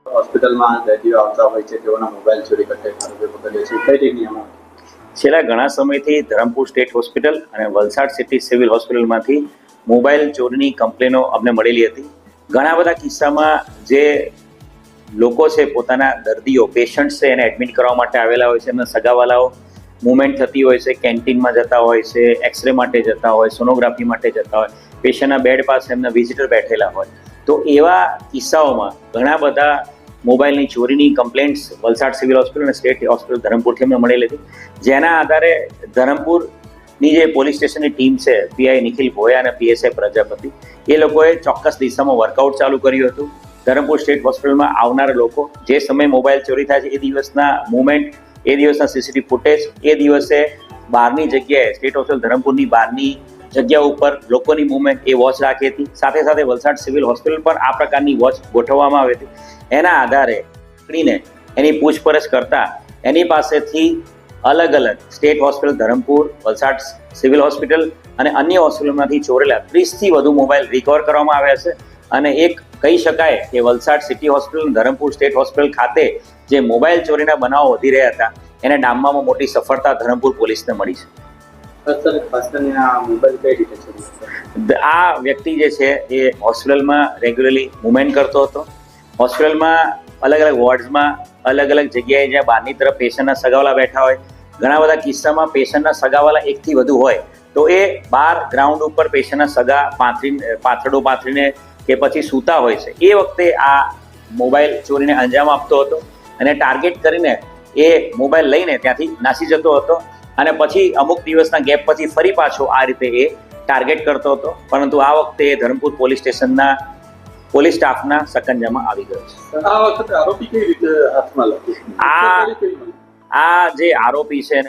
હોસ્પિટલમાં દર્દીઓ આવતા હોય છે, તેઓના મોબાઈલ ચોરી કરતા આરોપીઓ પકડ્યા છે. કઈ રીતે નિયમો? છેલ્લા ઘણા સમયથી ધરમપુર સ્ટેટ હોસ્પિટલ અને વલસાડ સિટી સિવિલ હોસ્પિટલમાંથી મોબાઈલ ચોરીની કમ્પ્લેનો અમને મળેલી હતી. ઘણા બધા કિસ્સામાં જે લોકો છે પોતાના દર્દીઓ પેશન્ટ છે એને એડમિટ કરવા માટે આવેલા હોય છે, એમના સગાવાલાઓ મુવમેન્ટ થતી હોય છે, કેન્ટીનમાં જતા હોય છે, એક્સરે માટે જતા હોય, સોનોગ્રાફી માટે જતા હોય, પેશન્ટના બેડ પાસે એમના વિઝિટર બેઠેલા હોય. તો એવા કિસ્સાઓમાં ઘણા બધા મોબાઈલની ચોરીની કમ્પ્લેન્ટ્સ વલસાડ સિવિલ હોસ્પિટલ અને સ્ટેટ હોસ્પિટલ ધરમપુરથી અમને મળેલી હતી. જેના આધારે ધરમપુરની જે પોલીસ સ્ટેશનની ટીમ છે, પીઆઈ નિખિલ ભોયા અને પીએસઆઈ પ્રજાપતિ, એ લોકોએ ચોક્કસ દિશામાં વર્કઆઉટ ચાલુ કર્યું હતું. ધરમપુર સ્ટેટ હોસ્પિટલમાં આવનારા લોકો જે સમયે મોબાઈલ ચોરી થાય છે એ દિવસના મુવમેન્ટ, એ દિવસના સીસીટીવી ફૂટેજ, એ દિવસે બહારની જગ્યાએ સ્ટેટ હોસ્પિટલ ધરમપુરની બહારની જગ્યા ઉપર લોકોની મુવમેન્ટ એ વોચ રાખી હતી. સાથે સાથે વલસાડ સિવિલ હોસ્પિટલ પર આ પ્રકારની વોચ ગોઠવવામાં આવી હતી. એના આધારે પકડીને એની પૂછપરછ કરતા એની પાસેથી અલગ અલગ state hospital Dharampur, Valsad civil hospital અને અન્ય હોસ્પિટલમાંથી ચોરેલા 30થી વધુ મોબાઈલ રિકવર કરવામાં આવ્યા છે. અને એક કહી શકાય કે વલસાડ સિટી હોસ્પિટલ અને ધરમપુર સ્ટેટ હોસ્પિટલ ખાતે જે મોબાઈલ ચોરીના બનાવો વધી રહ્યા હતા એને ડામવામાં મોટી સફળતા ધરમપુર પોલીસને મળી છે. આ વ્યક્તિ જે છે એ હોસ્પિટલમાં રેગ્યુલરલી મુવમેન્ટ કરતો હતો. હોસ્પિટલમાં અલગ અલગ વોર્ડ્સમાં અલગ અલગ જગ્યાએ જ્યાં બહારની તરફ પેશન્ટના સગાવાલા બેઠા હોય, ઘણા બધા કિસ્સામાં પેશન્ટના સગાવાલા એકથી વધુ હોય તો એ બહાર ગ્રાઉન્ડ ઉપર પેશન્ટના સગા પાથરડો પાથરીને કે પછી સૂતા હોય છે. એ વખતે આ મોબાઈલ ચોરીને અંજામ આપતો હતો અને ટાર્ગેટ કરીને એ મોબાઈલ લઈને ત્યાંથી નાસી જતો હતો અને પછી અમુક દિવસના ગેપ પછી ફરી પાછો આ રીતે એ ટાર્ગેટ કરતો હતો. પરંતુ આ વખતે એ ધરમપુર પોલીસ સ્ટેશનના પોલીસ સ્ટાફના સકંજામાં આવી ગયો છે. આ વખતે આરોપી કઈ રીતે હાથમાં લાગ્યો? આ જે આરોપી છે